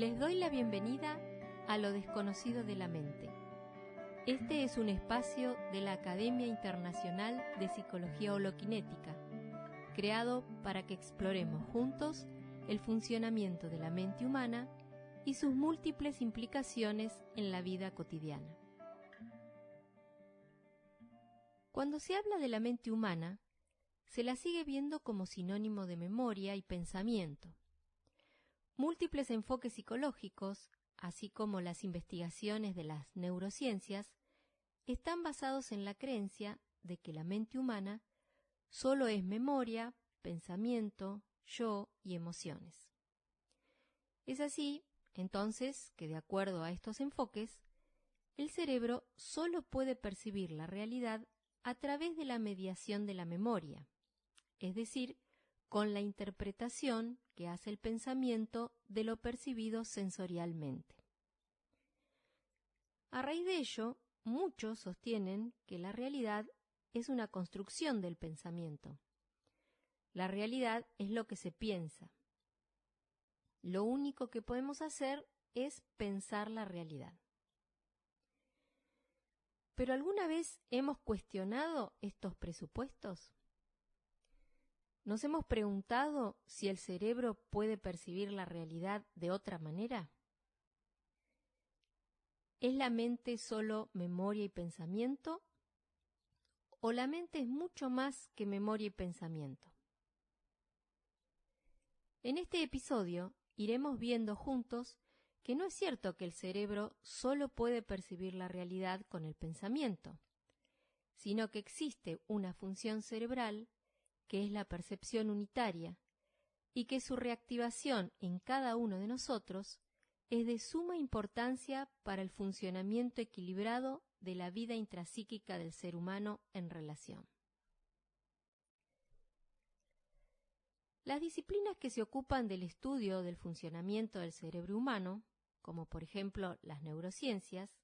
Les doy la bienvenida a Lo desconocido de la mente. Este es un espacio de la Academia Internacional de Psicología Holokinética, creado para que exploremos juntos el funcionamiento de la mente humana y sus múltiples implicaciones en la vida cotidiana. Cuando se habla de la mente humana, se la sigue viendo como sinónimo de memoria y pensamiento. Múltiples enfoques psicológicos, así como las investigaciones de las neurociencias, están basados en la creencia de que la mente humana solo es memoria, pensamiento, yo y emociones. Es así, entonces, que de acuerdo a estos enfoques, el cerebro solo puede percibir la realidad a través de la mediación de la memoria, es decir, con la interpretación que hace el pensamiento de lo percibido sensorialmente. A raíz de ello, muchos sostienen que la realidad es una construcción del pensamiento. La realidad es lo que se piensa. Lo único que podemos hacer es pensar la realidad. ¿Pero alguna vez hemos cuestionado estos presupuestos? ¿Nos hemos preguntado si el cerebro puede percibir la realidad de otra manera? ¿Es la mente solo memoria y pensamiento? ¿O la mente es mucho más que memoria y pensamiento? En este episodio iremos viendo juntos que no es cierto que el cerebro solo puede percibir la realidad con el pensamiento, sino que existe una función cerebral que es la percepción unitaria, y que su reactivación en cada uno de nosotros es de suma importancia para el funcionamiento equilibrado de la vida intrapsíquica del ser humano en relación. Las disciplinas que se ocupan del estudio del funcionamiento del cerebro humano, como por ejemplo las neurociencias,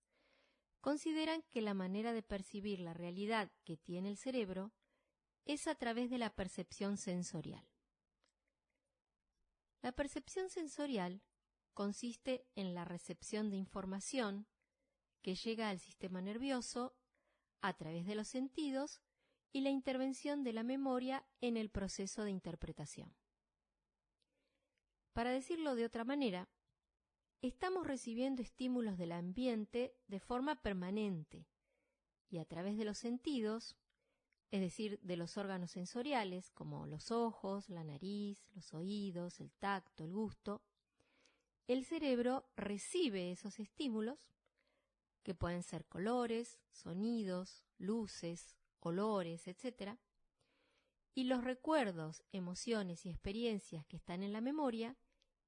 consideran que la manera de percibir la realidad que tiene el cerebro es a través de la percepción sensorial. La percepción sensorial consiste en la recepción de información que llega al sistema nervioso a través de los sentidos y la intervención de la memoria en el proceso de interpretación. Para decirlo de otra manera, estamos recibiendo estímulos del ambiente de forma permanente y a través de los sentidos, es decir, de los órganos sensoriales como los ojos, la nariz, los oídos, el tacto, el gusto, el cerebro recibe esos estímulos, que pueden ser colores, sonidos, luces, olores, etc., y los recuerdos, emociones y experiencias que están en la memoria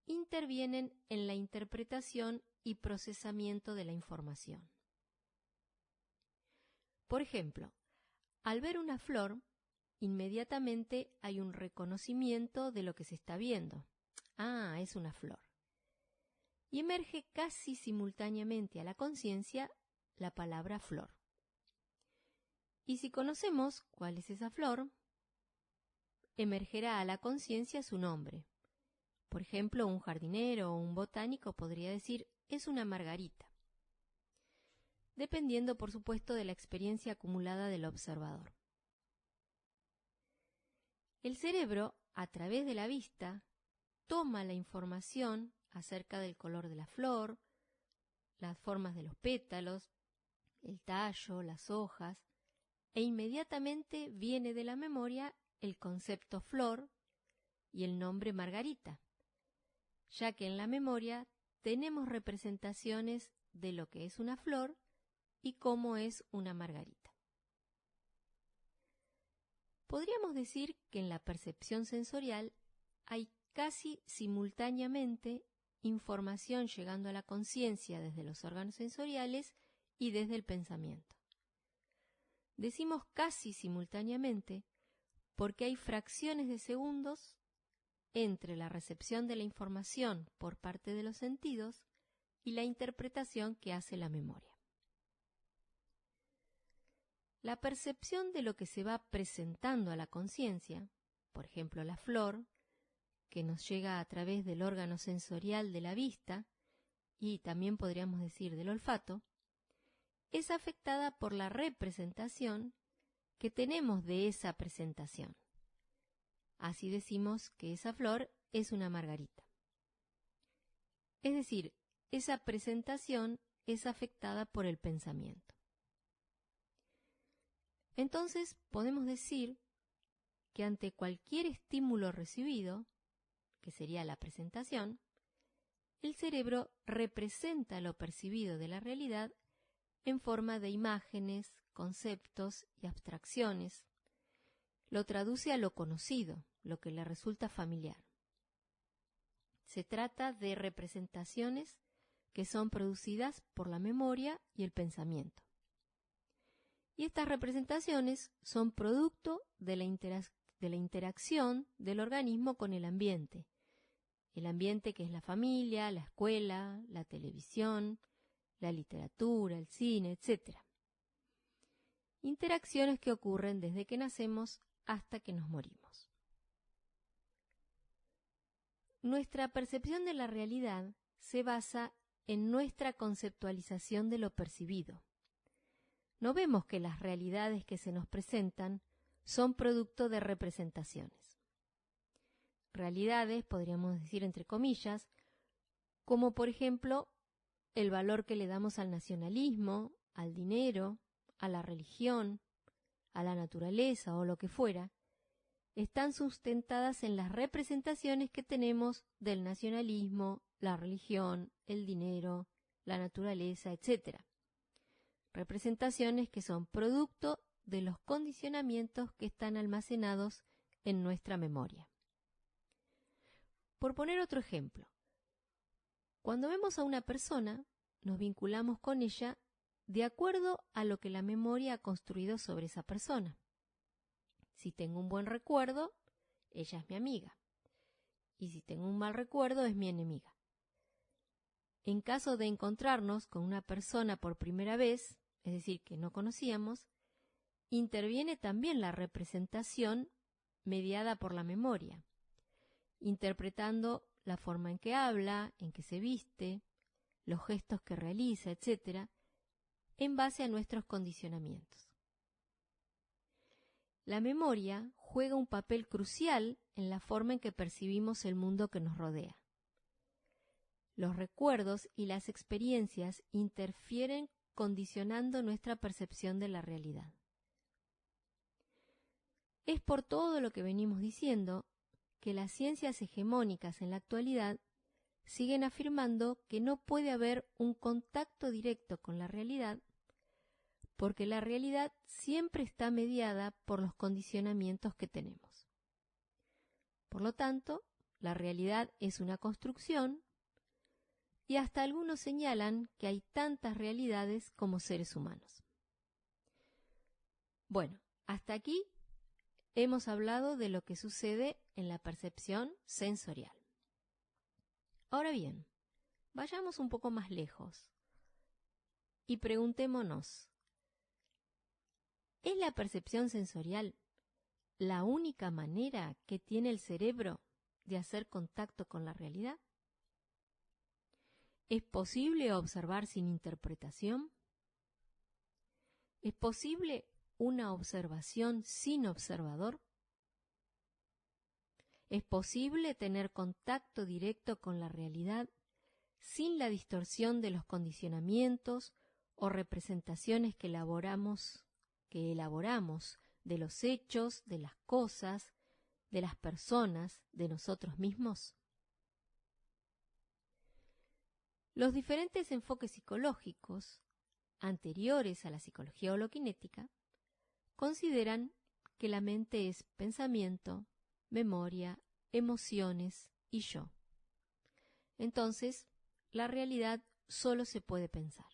intervienen en la interpretación y procesamiento de la información. Por ejemplo, al ver una flor, inmediatamente hay un reconocimiento de lo que se está viendo. Ah, es una flor. Y emerge casi simultáneamente a la conciencia la palabra flor. Y si conocemos cuál es esa flor, emergerá a la conciencia su nombre. Por ejemplo, un jardinero o un botánico podría decir, es una margarita, dependiendo, por supuesto, de la experiencia acumulada del observador. El cerebro, a través de la vista, toma la información acerca del color de la flor, las formas de los pétalos, el tallo, las hojas, e inmediatamente viene de la memoria el concepto flor y el nombre margarita, ya que en la memoria tenemos representaciones de lo que es una flor y cómo es una margarita. Podríamos decir que en la percepción sensorial hay casi simultáneamente información llegando a la conciencia desde los órganos sensoriales y desde el pensamiento. Decimos casi simultáneamente porque hay fracciones de segundos entre la recepción de la información por parte de los sentidos y la interpretación que hace la memoria. La percepción de lo que se va presentando a la conciencia, por ejemplo la flor, que nos llega a través del órgano sensorial de la vista y también podríamos decir del olfato, es afectada por la representación que tenemos de esa presentación. Así decimos que esa flor es una margarita. Es decir, esa presentación es afectada por el pensamiento. Entonces podemos decir que ante cualquier estímulo recibido, que sería la presentación, el cerebro representa lo percibido de la realidad en forma de imágenes, conceptos y abstracciones. Lo traduce a lo conocido, lo que le resulta familiar. Se trata de representaciones que son producidas por la memoria y el pensamiento. Y estas representaciones son producto de la interacción del organismo con el ambiente que es la familia, la escuela, la televisión, la literatura, el cine, etc. Interacciones que ocurren desde que nacemos hasta que nos morimos. Nuestra percepción de la realidad se basa en nuestra conceptualización de lo percibido. No vemos que las realidades que se nos presentan son producto de representaciones. Realidades, podríamos decir entre comillas, como por ejemplo el valor que le damos al nacionalismo, al dinero, a la religión, a la naturaleza o lo que fuera, están sustentadas en las representaciones que tenemos del nacionalismo, la religión, el dinero, la naturaleza, etc. Representaciones que son producto de los condicionamientos que están almacenados en nuestra memoria. Por poner otro ejemplo, cuando vemos a una persona, nos vinculamos con ella de acuerdo a lo que la memoria ha construido sobre esa persona. Si tengo un buen recuerdo, ella es mi amiga. Y si tengo un mal recuerdo, es mi enemiga. En caso de encontrarnos con una persona por primera vez, es decir, que no conocíamos, interviene también la representación mediada por la memoria, interpretando la forma en que habla, en que se viste, los gestos que realiza, etc., en base a nuestros condicionamientos. La memoria juega un papel crucial en la forma en que percibimos el mundo que nos rodea. Los recuerdos y las experiencias interfieren condicionando nuestra percepción de la realidad. Es por todo lo que venimos diciendo que las ciencias hegemónicas en la actualidad siguen afirmando que no puede haber un contacto directo con la realidad porque la realidad siempre está mediada por los condicionamientos que tenemos. Por lo tanto, la realidad es una construcción y hasta algunos señalan que hay tantas realidades como seres humanos. Bueno, hasta aquí hemos hablado de lo que sucede en la percepción sensorial. Ahora bien, vayamos un poco más lejos y preguntémonos, ¿es la percepción sensorial la única manera que tiene el cerebro de hacer contacto con la realidad? ¿Es posible observar sin interpretación? ¿Es posible una observación sin observador? ¿Es posible tener contacto directo con la realidad sin la distorsión de los condicionamientos o representaciones que elaboramos de los hechos, de las cosas, de las personas, de nosotros mismos? Los diferentes enfoques psicológicos anteriores a la psicología holoquinética consideran que la mente es pensamiento, memoria, emociones y yo. Entonces, la realidad solo se puede pensar.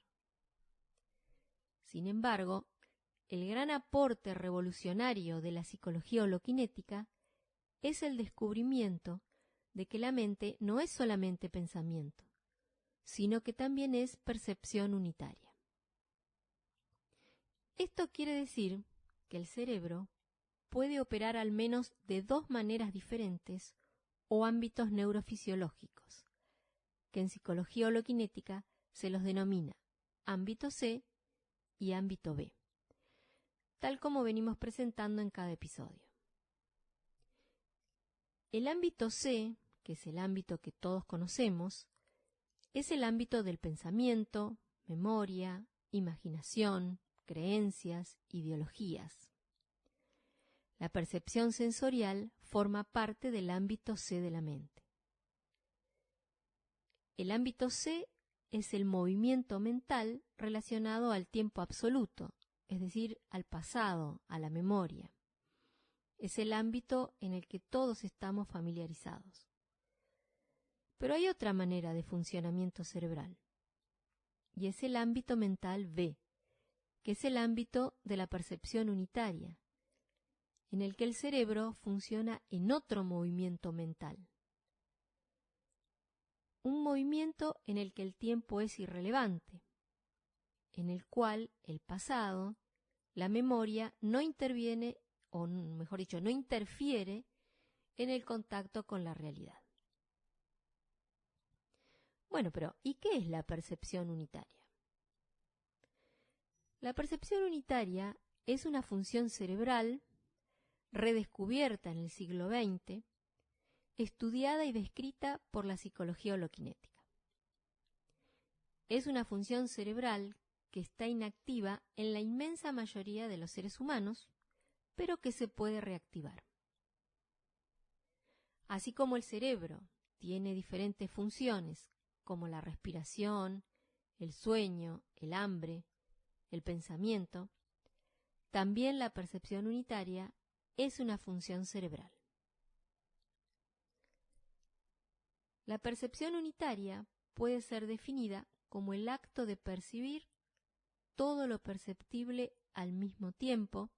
Sin embargo, el gran aporte revolucionario de la psicología holoquinética es el descubrimiento de que la mente no es solamente pensamiento, sino que también es percepción unitaria. Esto quiere decir que el cerebro puede operar al menos de dos maneras diferentes o ámbitos neurofisiológicos, que en psicología holoquinética se los denomina ámbito C y ámbito B, tal como venimos presentando en cada episodio. El ámbito C, que es el ámbito que todos conocemos, es el ámbito del pensamiento, memoria, imaginación, creencias, ideologías. La percepción sensorial forma parte del ámbito C de la mente. El ámbito C es el movimiento mental relacionado al tiempo absoluto, es decir, al pasado, a la memoria. Es el ámbito en el que todos estamos familiarizados. Pero hay otra manera de funcionamiento cerebral, y es el ámbito mental B, que es el ámbito de la percepción unitaria, en el que el cerebro funciona en otro movimiento mental. Un movimiento en el que el tiempo es irrelevante, en el cual el pasado, la memoria, no interviene, o mejor dicho, no interfiere en el contacto con la realidad. Bueno, pero ¿y qué es la percepción unitaria? La percepción unitaria es una función cerebral redescubierta en el siglo XX, estudiada y descrita por la psicología holoquinética. Es una función cerebral que está inactiva en la inmensa mayoría de los seres humanos, pero que se puede reactivar. Así como el cerebro tiene diferentes funciones, como la respiración, el sueño, el hambre, el pensamiento, también la percepción unitaria es una función cerebral. La percepción unitaria puede ser definida como el acto de percibir todo lo perceptible al mismo tiempo,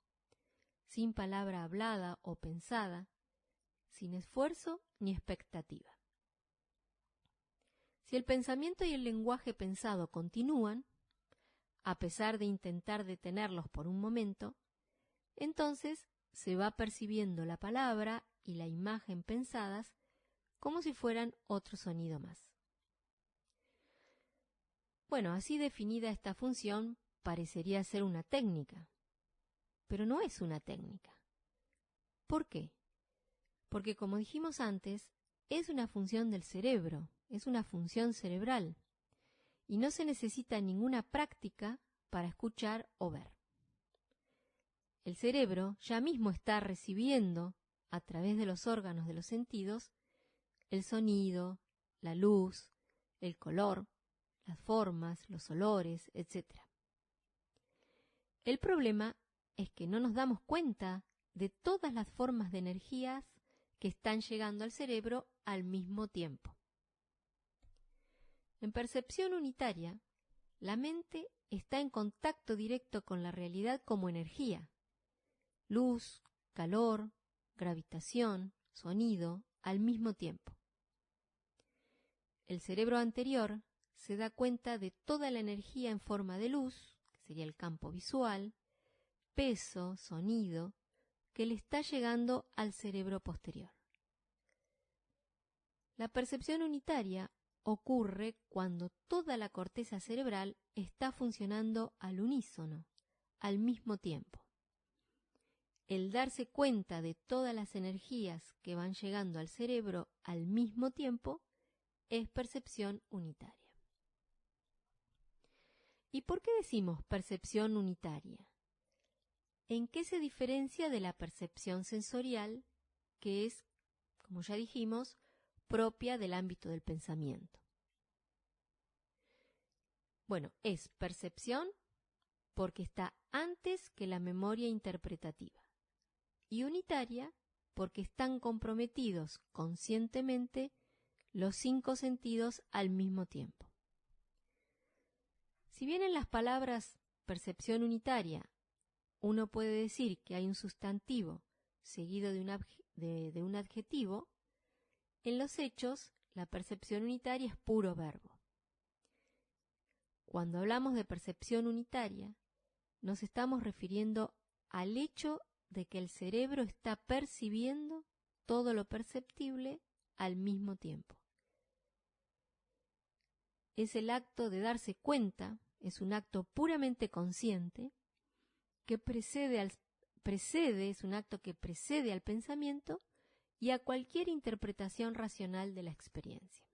sin palabra hablada o pensada, sin esfuerzo ni expectativa. Si el pensamiento y el lenguaje pensado continúan, a pesar de intentar detenerlos por un momento, entonces se va percibiendo la palabra y la imagen pensadas como si fueran otro sonido más. Bueno, así definida esta función parecería ser una técnica, pero no es una técnica. ¿Por qué? Porque, como dijimos antes, es una función del cerebro, es una función cerebral, y no se necesita ninguna práctica para escuchar o ver. El cerebro ya mismo está recibiendo, a través de los órganos de los sentidos, el sonido, la luz, el color, las formas, los olores, etc. El problema es que no nos damos cuenta de todas las formas de energías que están llegando al cerebro al mismo tiempo. En percepción unitaria, la mente está en contacto directo con la realidad como energía. Luz, calor, gravitación, sonido, al mismo tiempo. El cerebro anterior se da cuenta de toda la energía en forma de luz, que sería el campo visual, peso, sonido, que le está llegando al cerebro posterior. La percepción unitaria ocurre cuando toda la corteza cerebral está funcionando al unísono, al mismo tiempo. El darse cuenta de todas las energías que van llegando al cerebro al mismo tiempo es percepción unitaria. ¿Y por qué decimos percepción unitaria? ¿En qué se diferencia de la percepción sensorial, que es, como ya dijimos, propia del ámbito del pensamiento? Bueno, es percepción porque está antes que la memoria interpretativa, y unitaria porque están comprometidos conscientemente los 5 sentidos al mismo tiempo. Si bien en las palabras percepción unitaria uno puede decir que hay un sustantivo seguido de un adjetivo, en los hechos la percepción unitaria es puro verbo. Cuando hablamos de percepción unitaria, nos estamos refiriendo al hecho de que el cerebro está percibiendo todo lo perceptible al mismo tiempo. es el acto de darse cuenta, es un acto puramente consciente, que es un acto que precede al pensamiento y a cualquier interpretación racional de la experiencia.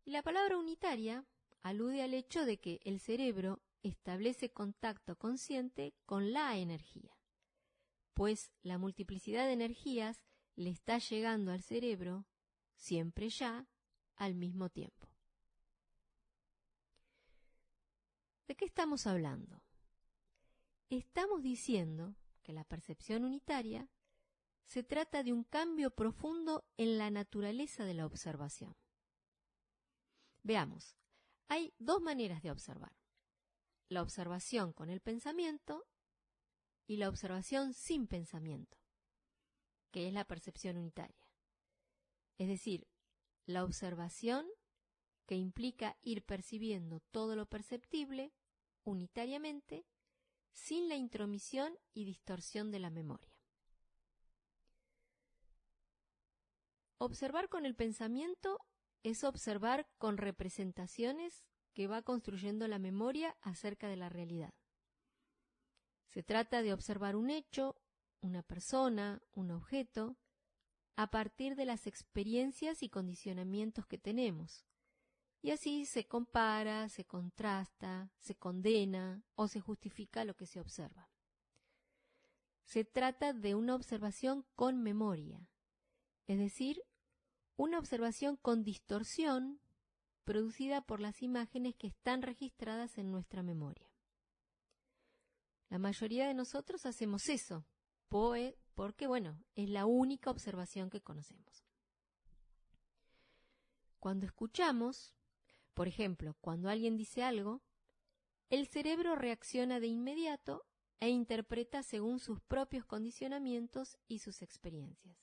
Y la palabra unitaria alude al hecho de que el cerebro establece contacto consciente con la energía, pues la multiplicidad de energías le está llegando al cerebro, siempre ya, al mismo tiempo. ¿De qué estamos hablando? Estamos diciendo que la percepción unitaria se trata de un cambio profundo en la naturaleza de la observación. Veamos, hay dos maneras de observar: la observación con el pensamiento y la observación sin pensamiento, que es la percepción unitaria. Es decir, la observación que implica ir percibiendo todo lo perceptible unitariamente, sin la intromisión y distorsión de la memoria. Observar con el pensamiento es observar con representaciones que va construyendo la memoria acerca de la realidad. Se trata de observar un hecho, una persona, un objeto, a partir de las experiencias y condicionamientos que tenemos. Y así se compara, se contrasta, se condena o se justifica lo que se observa. Se trata de una observación con memoria, es decir, una observación con distorsión producida por las imágenes que están registradas en nuestra memoria. La mayoría de nosotros hacemos eso, porque, es la única observación que conocemos. Cuando escuchamos, por ejemplo, cuando alguien dice algo, el cerebro reacciona de inmediato e interpreta según sus propios condicionamientos y sus experiencias.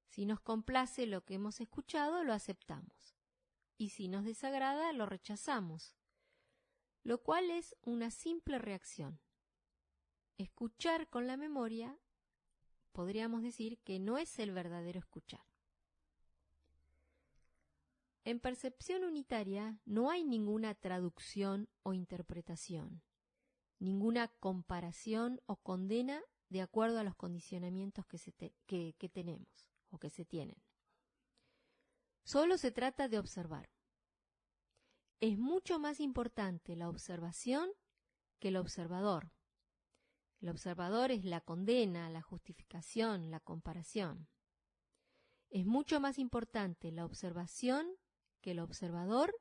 Si nos complace lo que hemos escuchado, lo aceptamos, y si nos desagrada, lo rechazamos, lo cual es una simple reacción. Escuchar con la memoria, podríamos decir que no es el verdadero escuchar. En percepción unitaria no hay ninguna traducción o interpretación, ninguna comparación o condena de acuerdo a los condicionamientos que tenemos o que se tienen. Solo se trata de observar. Es mucho más importante la observación que el observador. El observador es la condena, la justificación, la comparación. Es mucho más importante la observación que el observador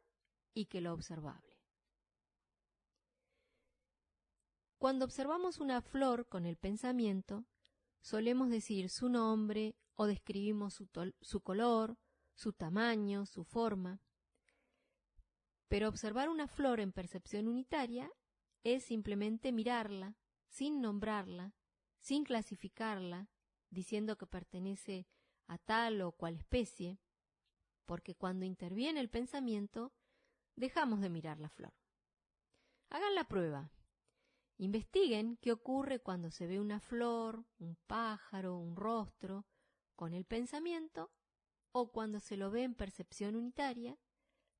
y que lo observable. Cuando observamos una flor con el pensamiento, solemos decir su nombre o describimos su color, su tamaño, su forma. Pero observar una flor en percepción unitaria es simplemente mirarla, sin nombrarla, sin clasificarla, diciendo que pertenece a tal o cual especie, porque cuando interviene el pensamiento, dejamos de mirar la flor. Hagan la prueba. Investiguen qué ocurre cuando se ve una flor, un pájaro, un rostro, con el pensamiento, o cuando se lo ve en percepción unitaria,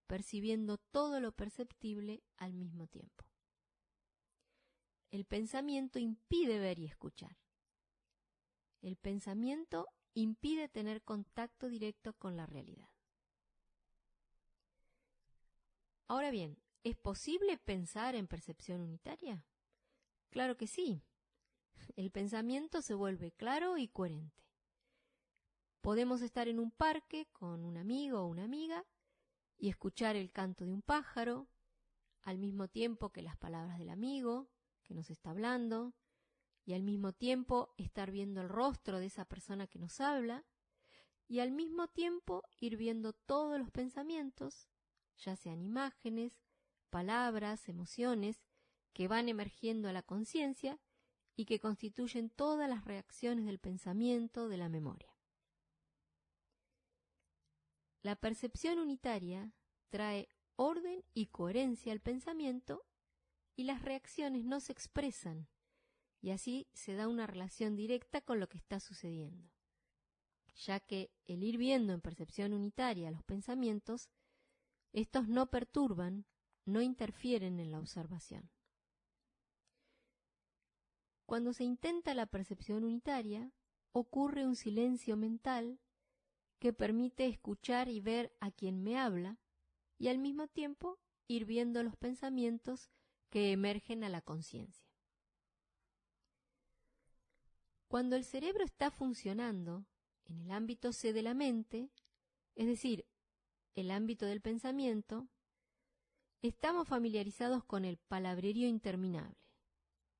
percibiendo todo lo perceptible al mismo tiempo. El pensamiento impide ver y escuchar. El pensamiento impide tener contacto directo con la realidad. Ahora bien, ¿es posible pensar en percepción unitaria? Claro que sí. El pensamiento se vuelve claro y coherente. Podemos estar en un parque con un amigo o una amiga y escuchar el canto de un pájaro, al mismo tiempo que las palabras del amigo que nos está hablando, y al mismo tiempo estar viendo el rostro de esa persona que nos habla, y al mismo tiempo ir viendo todos los pensamientos, ya sean imágenes, palabras, emociones, que van emergiendo a la conciencia y que constituyen todas las reacciones del pensamiento, de la memoria. La percepción unitaria trae orden y coherencia al pensamiento y las reacciones no se expresan, y así se da una relación directa con lo que está sucediendo, ya que el ir viendo en percepción unitaria los pensamientos Estos no perturban, no interfieren en la observación. Cuando se intenta la percepción unitaria, ocurre un silencio mental que permite escuchar y ver a quien me habla y al mismo tiempo ir viendo los pensamientos que emergen a la conciencia. Cuando el cerebro está funcionando en el ámbito C de la mente, es decir, el ámbito del pensamiento, estamos familiarizados con el palabrerío interminable,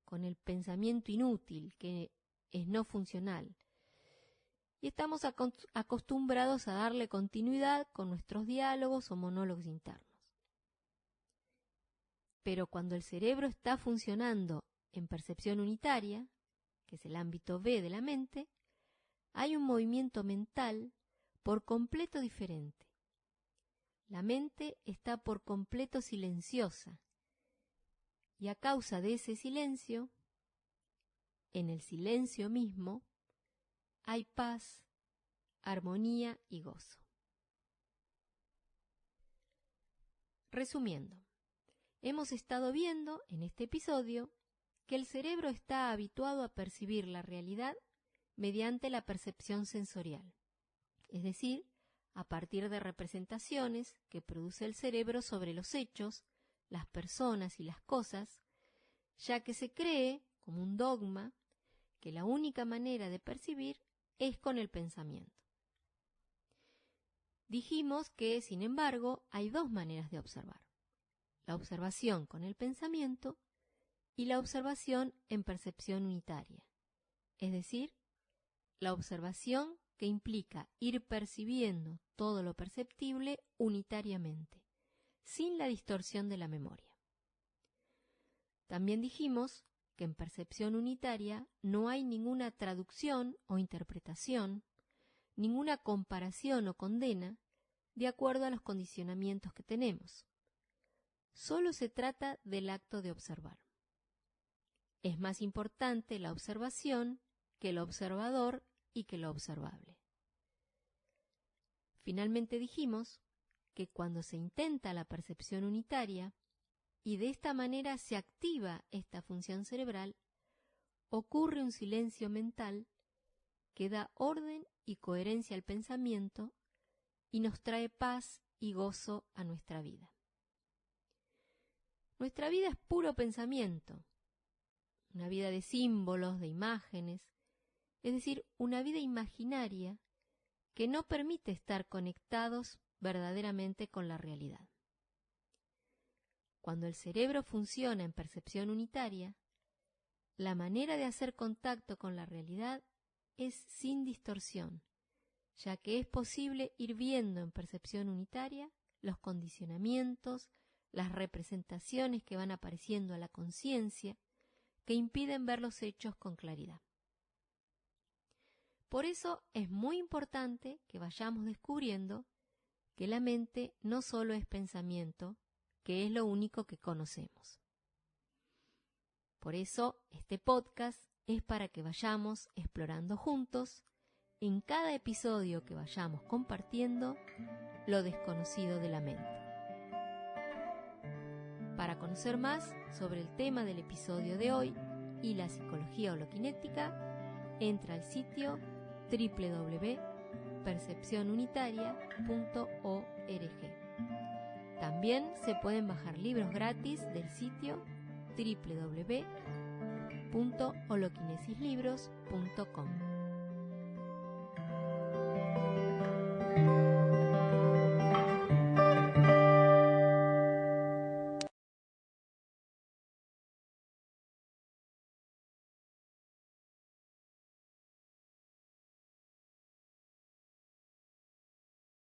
con el pensamiento inútil que es no funcional, y estamos acostumbrados a darle continuidad con nuestros diálogos o monólogos internos. Pero cuando el cerebro está funcionando en percepción unitaria, que es el ámbito B de la mente, hay un movimiento mental por completo diferente. La mente está por completo silenciosa, y a causa de ese silencio, en el silencio mismo, hay paz, armonía y gozo. Resumiendo, hemos estado viendo en este episodio que el cerebro está habituado a percibir la realidad mediante la percepción sensorial, es decir, a partir de representaciones que produce el cerebro sobre los hechos, las personas y las cosas, ya que se cree, como un dogma, que la única manera de percibir es con el pensamiento. Dijimos que, sin embargo, hay dos maneras de observar: la observación con el pensamiento y la observación en percepción unitaria, es decir, la observación que implica ir percibiendo todo lo perceptible unitariamente, sin la distorsión de la memoria. También dijimos que en percepción unitaria no hay ninguna traducción o interpretación, ninguna comparación o condena de acuerdo a los condicionamientos que tenemos. Solo se trata del acto de observar. Es más importante la observación que el observador y que lo observable. Finalmente dijimos que cuando se intenta la percepción unitaria y de esta manera se activa esta función cerebral, ocurre un silencio mental que da orden y coherencia al pensamiento y nos trae paz y gozo a nuestra vida. Nuestra vida es puro pensamiento, una vida de símbolos, de imágenes, es decir, una vida imaginaria que no permite estar conectados verdaderamente con la realidad. Cuando el cerebro funciona en percepción unitaria, la manera de hacer contacto con la realidad es sin distorsión, ya que es posible ir viendo en percepción unitaria los condicionamientos, las representaciones que van apareciendo a la conciencia, que impiden ver los hechos con claridad. Por eso es muy importante que vayamos descubriendo que la mente no solo es pensamiento, que es lo único que conocemos. Por eso este podcast es para que vayamos explorando juntos, en cada episodio que vayamos compartiendo, lo desconocido de la mente. Para conocer más sobre el tema del episodio de hoy y la psicología holoquinética, entra al sitio www.percepcionunitaria.org. También se pueden bajar libros gratis del sitio www.holokinesislibros.com.